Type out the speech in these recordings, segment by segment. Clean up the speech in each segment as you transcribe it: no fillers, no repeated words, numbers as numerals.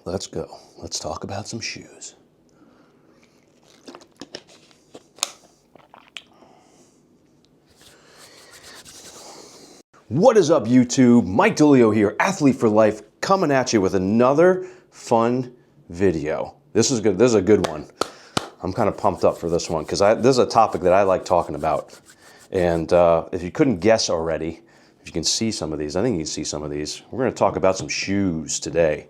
let's go. Let's talk about some shoes. What is up, YouTube? Mike DeLeo here, Athlete for Life, coming at you with another fun video. This is good. This is a good one. I'm kind of pumped up for this one because this is a topic that I like talking about. And if you couldn't guess already, if you can see some of these, I think you can see some of these. We're going to talk about some shoes today.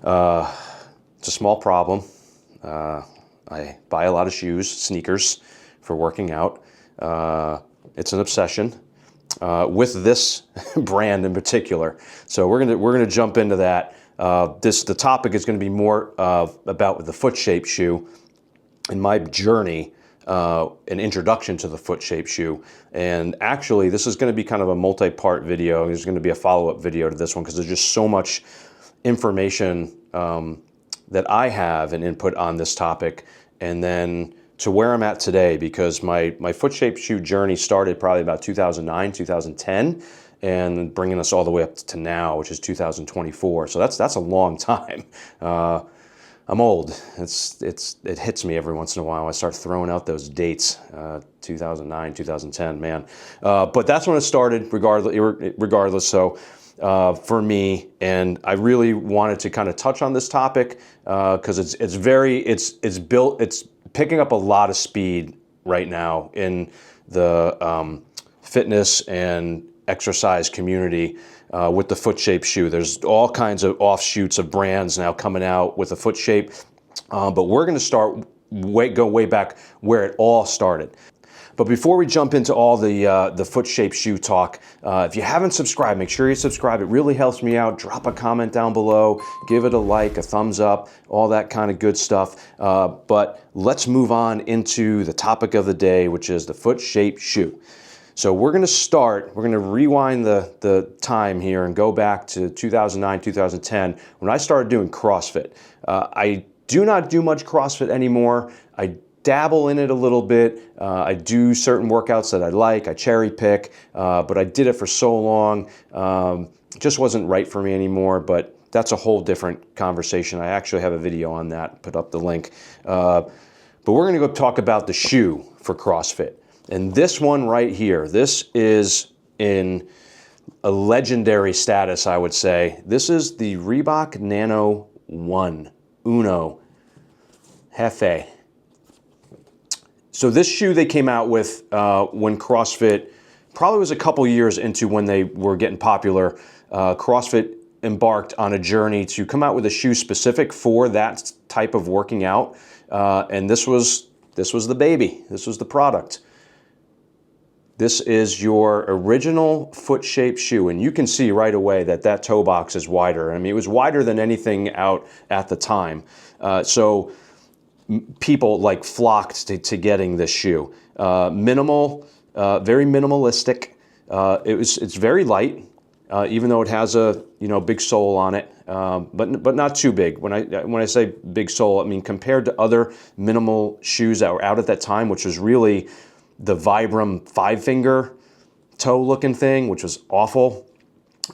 It's a small problem. I buy a lot of shoes, sneakers, for working out. It's an obsession. With this brand in particular. So we're gonna jump into that. The topic is going to be more about the foot shaped shoe and my journey, an introduction to the foot shaped shoe. And actually, this is going to be kind of a multi-part video. There's going to be a follow-up video to this one because there's just so much information that I have and input on this topic, and then to where I'm at today, because my foot-shaped shoe journey started probably about 2009, 2010, and bringing us all the way up to now, which is 2024. So that's a long time. I'm old. It hits me every once in a while. I start throwing out those dates, 2009, 2010, man. But that's when it started, regardless. So for me, and I really wanted to kind of touch on this topic because it's picking up a lot of speed right now in the fitness and exercise community with the foot shape shoe. There's all kinds of offshoots of brands now coming out with a foot shape, but we're going to go way back where it all started. But before we jump into all the foot shaped shoe talk, if you haven't subscribed, make sure you subscribe. It really helps me out. Drop a comment down below, give it a like, a thumbs up, all that kind of good stuff. But let's move on into the topic of the day, which is the foot shaped shoe. So we're going to rewind the time here and go back to 2009, 2010, when I started doing CrossFit. I do not do much CrossFit anymore. I dabble in it a little bit. I do certain workouts that I like. I cherry pick, but I did it for so long. Just wasn't right for me anymore, but that's a whole different conversation. I actually have a video on that, put up the link. But we're going to go talk about the shoe for CrossFit. And this one right here, this is in a legendary status, I would say. This is the Reebok Nano One Uno Hefe. So this shoe they came out with when CrossFit probably was a couple years into when they were getting popular. CrossFit embarked on a journey to come out with a shoe specific for that type of working out, and this was the baby. This was the product. This is your original foot-shaped shoe, and you can see right away that toe box is wider. I mean, it was wider than anything out at the time. So people like flocked to getting this shoe. Minimal, very minimalistic. It's very light, even though it has a big sole on it, but not too big. When I say big sole, I mean compared to other minimal shoes that were out at that time, which was really the Vibram 5-finger toe looking thing, which was awful.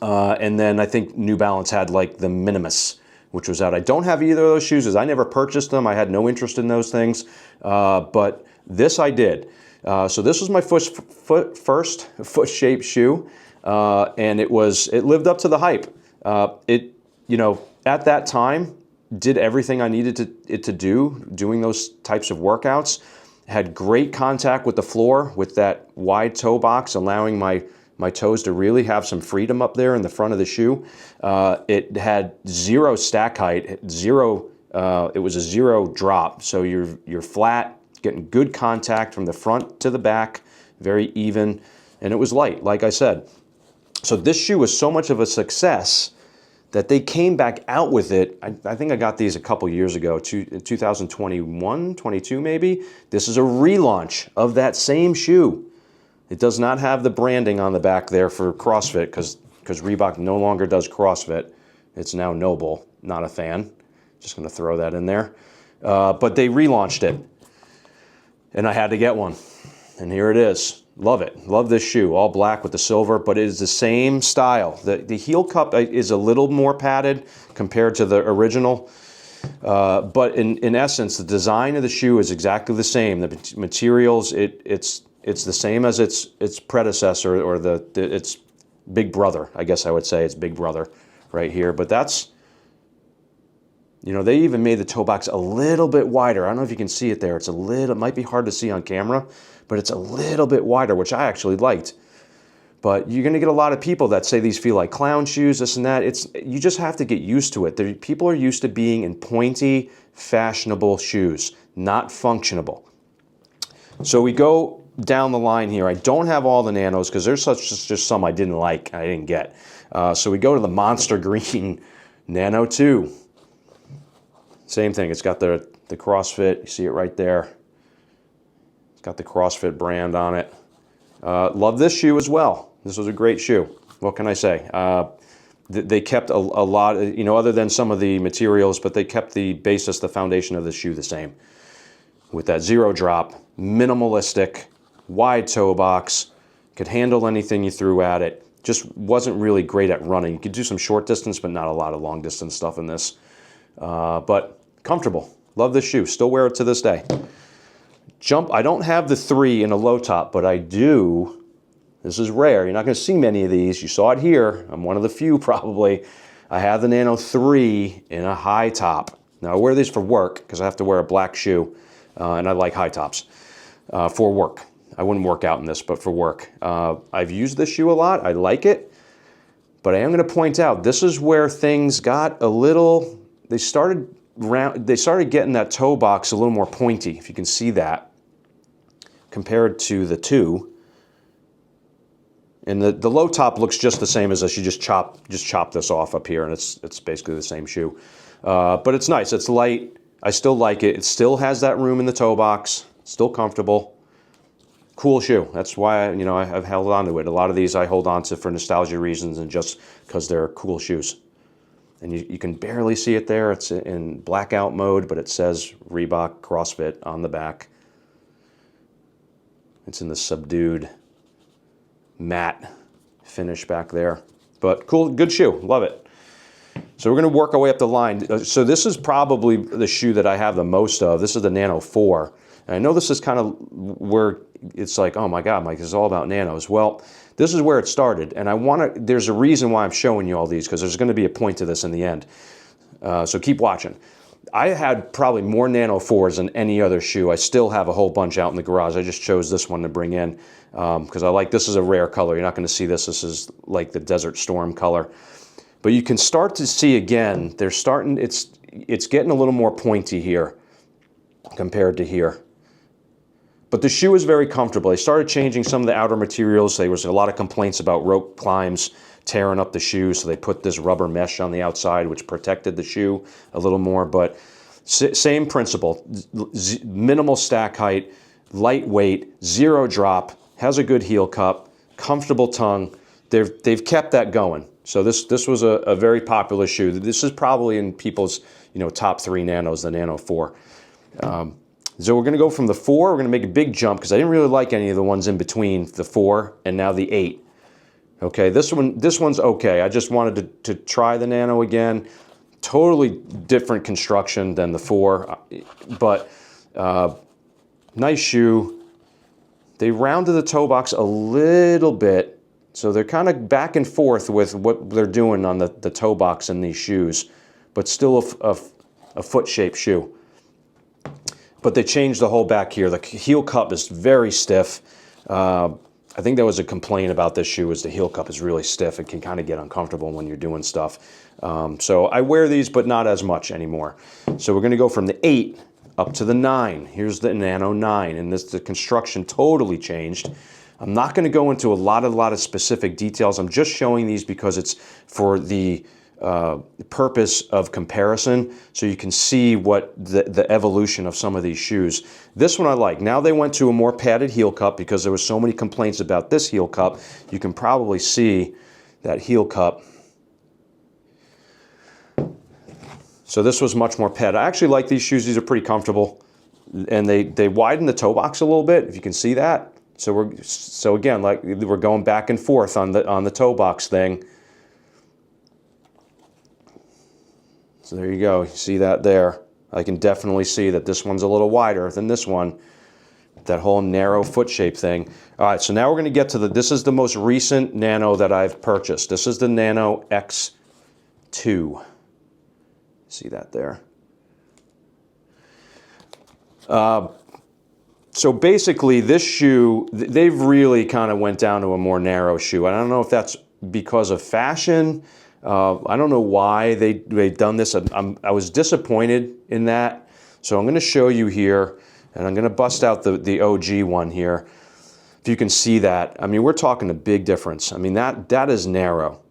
And then I think New Balance had like the Minimus, which was out. I don't have either of those shoes, as I never purchased them. I had no interest in those things, but this I did. So this was my first foot-shaped shoe, and it lived up to the hype. At that time, did everything I needed it to do, doing those types of workouts. Had great contact with the floor with that wide toe box, allowing my toes to really have some freedom up there in the front of the shoe. It had zero stack height, it was a zero drop. So you're flat, getting good contact from the front to the back, very even, and it was light, like I said. So this shoe was so much of a success that they came back out with it. I think I got these a couple years ago, 2021, 22 maybe. This is a relaunch of that same shoe. It does not have the branding on the back there for CrossFit because Reebok no longer does CrossFit. It's now Noble. Not a fan. Just going to throw that in there. But they relaunched it, and I had to get one. And here it is. Love it. Love this shoe. All black with the silver, but it is the same style. The heel cup is a little more padded compared to the original. But in essence, the design of the shoe is exactly the same. The materials, it's the same as its predecessor, or its big brother. I guess I would say it's big brother right here. But that's, you know, they even made the toe box a little bit wider. I don't know if you can see it there. It might be hard to see on camera, but it's a little bit wider, which I actually liked. But you're going to get a lot of people that say these feel like clown shoes, this and that. You just have to get used to it. People are used to being in pointy, fashionable shoes, not functionable. So we go down the line here. I don't have all the nanos because there's just some I didn't like, I didn't get. So we go to the Monster Green Nano 2. Same thing. It's got the CrossFit. You see it right there. It's got the CrossFit brand on it. Love this shoe as well. This was a great shoe. What can I say? They kept a lot, you know, other than some of the materials, but they kept the basis, the foundation of the shoe the same. With that zero drop, minimalistic, wide toe box, could handle anything you threw at it. Just wasn't really great at running. You could do some short distance, but not a lot of long distance stuff in this. But comfortable. Love this shoe. Still wear it to this day. Jump, I don't have the 3 in a low top, but I do. This is rare. You're not going to see many of these. You saw it here. I'm one of the few probably. I have the Nano 3 in a high top. Now I wear these for work because I have to wear a black shoe, and I like high tops for work. I wouldn't work out in this, but for work. I've used this shoe a lot. I like it, but I am going to point out this is where things got a little. They started getting that toe box a little more pointy, if you can see that, compared to the 2. And the low top looks just the same as this. You just chop this off up here, and it's basically the same shoe. But it's nice. It's light. I still like it. It still has that room in the toe box. Still comfortable. Cool shoe. That's why I've held on to it. A lot of these I hold on to for nostalgia reasons and just because they're cool shoes. And you can barely see it there. It's in blackout mode, but it says Reebok CrossFit on the back. It's in the subdued matte finish back there. But cool, good shoe. Love it. So we're going to work our way up the line. So this is probably the shoe that I have the most of. This is the Nano 4. And I know this is kind of where it's like, oh my God, Mike, this is all about nanos. Well, this is where it started. And there's a reason why I'm showing you all these, because there's going to be a point to this in the end. So keep watching. I had probably more Nano 4s than any other shoe. I still have a whole bunch out in the garage. I just chose this one to bring in because I like, this is a rare color. You're not going to see this. This is like the Desert Storm color. But you can start to see again, it's getting a little more pointy here compared to here. But the shoe is very comfortable. They started changing some of the outer materials. There was a lot of complaints about rope climbs tearing up the shoe, so they put this rubber mesh on the outside, which protected the shoe a little more. But same principle, minimal stack height, lightweight, zero drop, has a good heel cup, comfortable tongue. They've kept that going. So this was a very popular shoe. This is probably in people's top 3 nanos, the Nano 4. So we're going to go from the 4, we're going to make a big jump because I didn't really like any of the ones in between the 4 and now the 8. Okay, this one's okay. I just wanted to try the Nano again. Totally different construction than the 4, but nice shoe. They rounded the toe box a little bit, so they're kind of back and forth with what they're doing on the toe box in these shoes, but still a foot-shaped shoe. But they changed the whole back here. The heel cup is very stiff. I think there was a complaint about this shoe is the heel cup is really stiff. It can kind of get uncomfortable when you're doing stuff. So I wear these, but not as much anymore. So we're going to go from the 8 up to the 9. Here's the Nano 9, and the construction totally changed. I'm not going to go into a lot of specific details. I'm just showing these because it's for the purpose of comparison, so you can see what the evolution of some of these shoes. This one I like. Now they went to a more padded heel cup because there were so many complaints about this heel cup. You can probably see that heel cup. So this was much more padded. I actually like these shoes. These are pretty comfortable, and they widen the toe box a little bit, if you can see that. So again, like we're going back and forth on the toe box thing. So there you go. You see that there? I can definitely see that this one's a little wider than this one. That whole narrow foot shape thing. All right, so now we're going to get to this is the most recent Nano that I've purchased. This is the Nano X2. See that there? So basically this shoe, they've really kind of went down to a more narrow shoe. I don't know if that's because of fashion. I don't know why they've done this. I was disappointed in that. So I'm going to show you here, and I'm going to bust out the OG one here. If you can see that, I mean, we're talking a big difference. I mean, that is narrow.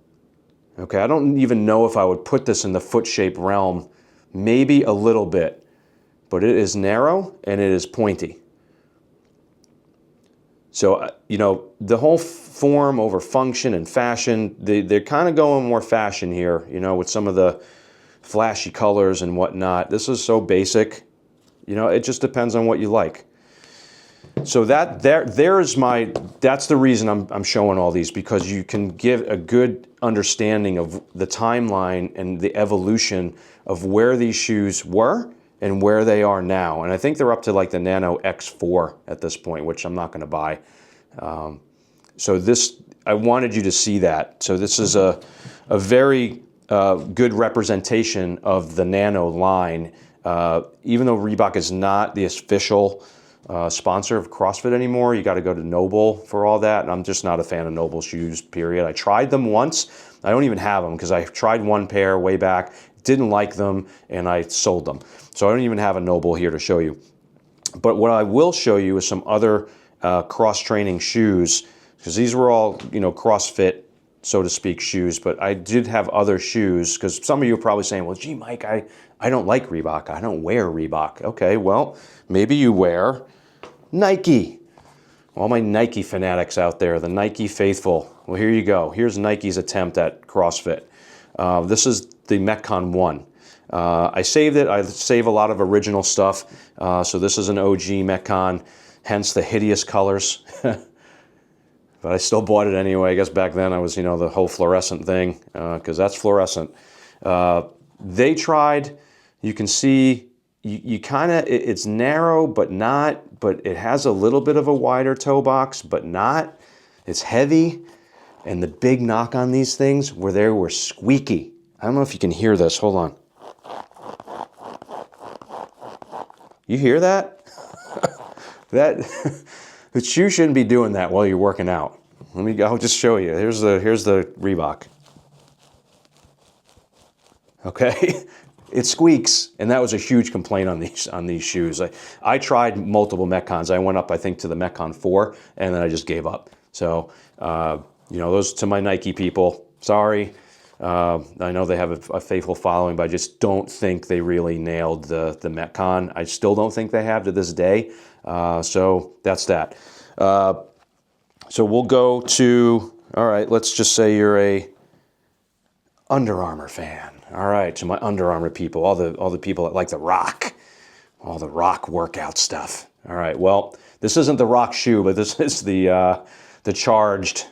Okay, I don't even know if I would put this in the foot shape realm, maybe a little bit, but it is narrow and it is pointy. So, you know, the whole form over function and fashion, they're kind of going more fashion here, you know, with some of the flashy colors and whatnot. This is so basic, you know, it just depends on what you like. So that's the reason I'm showing all these, because you can give a good understanding of the timeline and the evolution of where these shoes were and where they are now. And I think they're up to like the Nano X4 at this point, which I'm not going to buy. So this, I wanted you to see that. So this is a very good representation of the Nano line. Even though Reebok is not the official sponsor of CrossFit anymore, you got to go to Noble for all that. And I'm just not a fan of Noble shoes, period. I tried them once. I don't even have them because I tried one pair way back, didn't like them, and I sold them. So I don't even have a Noble here to show you. But what I will show you is some other cross-training shoes, because these were all, you know, CrossFit, so to speak, shoes. But I did have other shoes, because some of you are probably saying, well, gee, Mike, I don't like Reebok. I don't wear Reebok. Okay, well, maybe you wear Nike. All my Nike fanatics out there, the Nike faithful. Well, here you go. Here's Nike's attempt at CrossFit. This is the Metcon 1. I saved it. I save a lot of original stuff. So this is an OG Metcon, hence the hideous colors. But I still bought it anyway. I guess back then I was, you know, the whole fluorescent thing, because that's fluorescent. They tried, you can see, you kind of, it's narrow, but not, but it has a little bit of a wider toe box, but not. It's heavy. And the big knock on these things were they were squeaky. I don't know if you can hear this. Hold on. You hear that? The shoe shouldn't be doing that while you're working out. I'll just show you. Here's the Reebok. Okay, it squeaks, and that was a huge complaint on these shoes. I tried multiple Metcons. I went up, I think, to the Metcon 4, and then I just gave up. So, you know, those to my Nike people, sorry. I know they have a faithful following, but I just don't think they really nailed the Metcon. I still don't think they have to this day. So that's that. So we'll go to, all right, let's just say you're a Under Armour fan. All right, to my Under Armour people, all the people that like the Rock, all the Rock workout stuff. All right, well, this isn't the Rock shoe, but this is the Charged,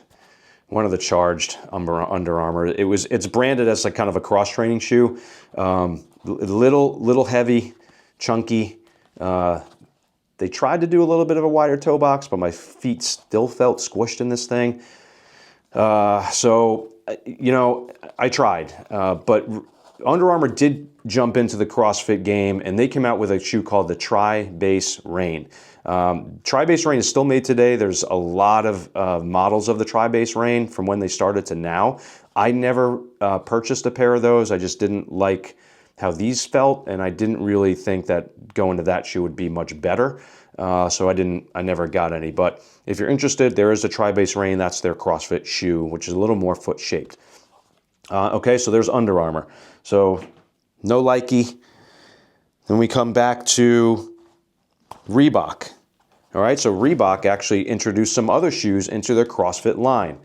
one of the Charged Under Armour. It's branded as like kind of a cross training shoe, little heavy, chunky. They tried to do a little bit of a wider toe box, but my feet still felt squished in this thing. So, you know, I tried, but Under Armour did jump into the CrossFit game, and they came out with a shoe called the Tri-Base Rain. Tri-Base Rain is still made today. There's a lot of models of the Tri-Base Rain from when they started to now. I never purchased a pair of those. I just didn't like how these felt, and I didn't really think that going to that shoe would be much better. So I never got any. But if you're interested, there is a Tri-Base Rain. That's their CrossFit shoe, which is a little more foot shaped. Okay, so there's Under Armour. So no Likey. Then we come back to Reebok. All right, so Reebok actually introduced some other shoes into their CrossFit line.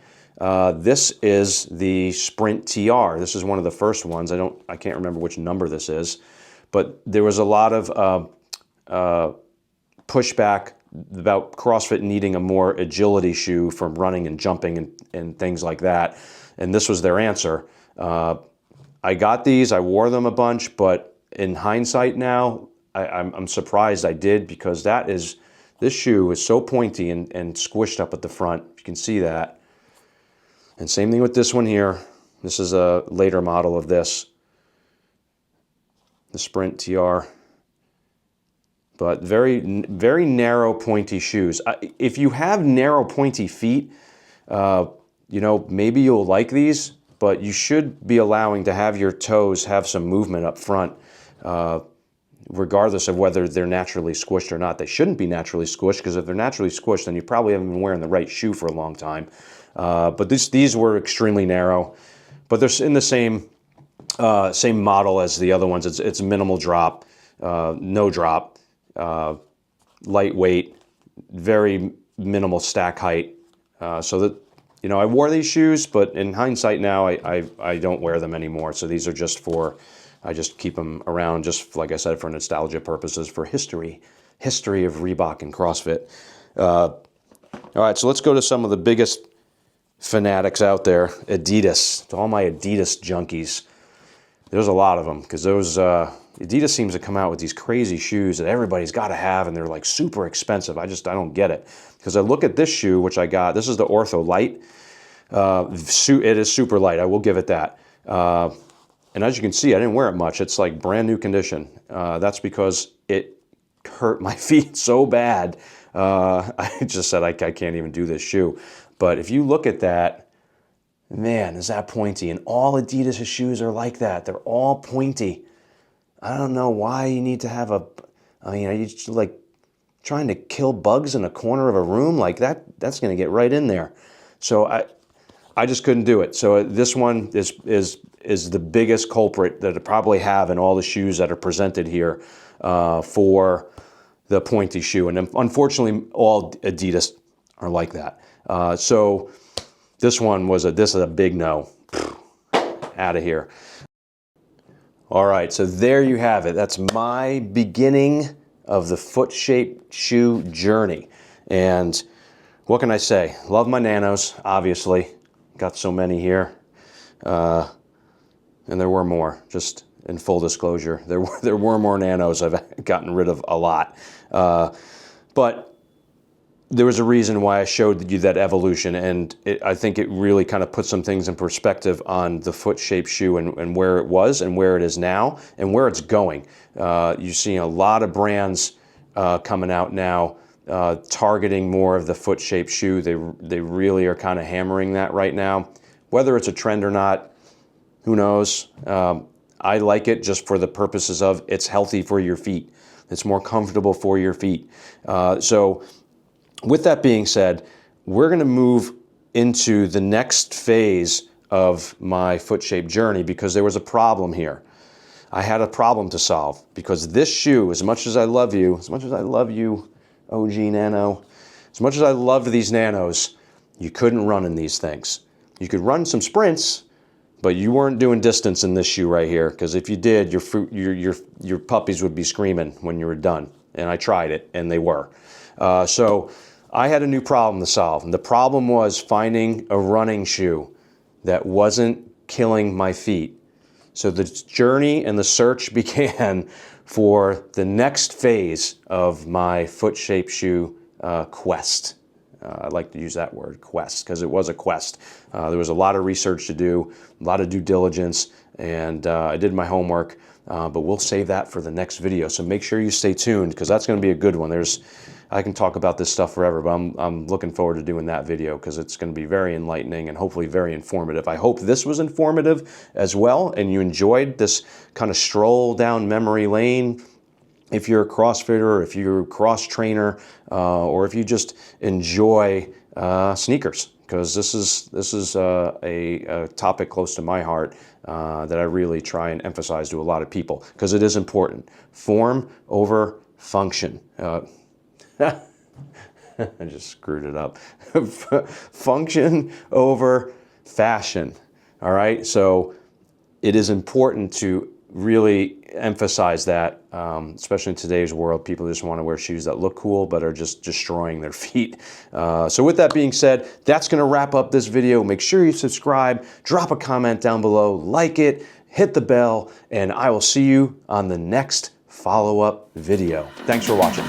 This is the Sprint TR. This is one of the first ones. I can't remember which number this is, but there was a lot of pushback about CrossFit needing a more agility shoe from running and jumping and things like that. And this was their answer. I got these, I wore them a bunch, but in hindsight now, I'm surprised I did, because this shoe is so pointy and squished up at the front. You can see that. And same thing with this one here. This is a later model of this, the Sprint TR. But very, very narrow, pointy shoes. If you have narrow, pointy feet, maybe you'll like these, but you should be allowing to have your toes have some movement up front, regardless of whether they're naturally squished or not. They shouldn't be naturally squished, because if they're naturally squished, then you probably haven't been wearing the right shoe for a long time. But these were extremely narrow, but they're in the same model as the other ones. It's minimal drop, no drop, lightweight, very minimal stack height. So that, I wore these shoes, but in hindsight now, I don't wear them anymore. So these are just I just keep them around, just like I said, for nostalgia purposes, for history of Reebok and CrossFit. All right, so let's go to some of the biggest fanatics out there. Adidas, to all my Adidas junkies. There's a lot of them, because Adidas seems to come out with these crazy shoes that everybody's got to have, and they're like super expensive. I don't get it. Because I look at this shoe, which I got. This is the Ortholite. It is super light. I will give it that. And as you can see, I didn't wear it much. It's like brand new condition. That's because it hurt my feet so bad. I just said I can't even do this shoe. But if you look at that, man, is that pointy. And all Adidas shoes are like that. They're all pointy. I don't know why you need to have are you like trying to kill bugs in a corner of a room? Like that's going to get right in there. So I just couldn't do it. So this one is the biggest culprit that I probably have in all the shoes that are presented here for the pointy shoe. And unfortunately, all Adidas are like that. So this is a big no. Out of here. All right, so there you have it. That's my beginning of the foot-shaped shoe journey. And what can I say? Love my Nanos, obviously. Got so many here. And there were more, just in full disclosure. There were more Nanos. I've gotten rid of a lot. But there was a reason why I showed you that evolution, and I think it really kind of puts some things in perspective on the foot-shaped shoe and where it was and where it is now and where it's going. You're seeing a lot of brands coming out now targeting more of the foot-shaped shoe. They really are kind of hammering that right now. Whether it's a trend or not, who knows? I like it just for the purposes of it's healthy for your feet. It's more comfortable for your feet. So with that being said, we're going to move into the next phase of my foot-shaped journey, because there was a problem here. I had a problem to solve, because this shoe, as much as I love you, OG Nano, as much as I loved these Nanos, you couldn't run in these things. You could run some sprints, but you weren't doing distance in this shoe right here, because if you did, your puppies would be screaming when you were done. And I tried it, and they were. So I had a new problem to solve. And the problem was finding a running shoe that wasn't killing my feet. So the journey and the search began for the next phase of my foot-shaped shoe quest. I like to use that word, quest, because it was a quest. There was a lot of research to do, a lot of due diligence, and I did my homework, but we'll save that for the next video. So make sure you stay tuned, because that's going to be a good one. I can talk about this stuff forever, but I'm looking forward to doing that video, because it's going to be very enlightening and hopefully very informative. I hope this was informative as well, and you enjoyed this kind of stroll down memory lane. If you're a CrossFitter, if you're a cross trainer, or if you just enjoy sneakers, because this is a topic close to my heart that I really try and emphasize to a lot of people, because it is important. Form over function. I just screwed it up. Function over fashion. All right, so it is important to really emphasize that, especially in today's world. People just want to wear shoes that look cool but are just destroying their feet. So with that being said, that's going to wrap up this video. Make sure you subscribe, drop a comment down below, like it, hit the bell, and I will see you on the next follow-up video. Thanks for watching.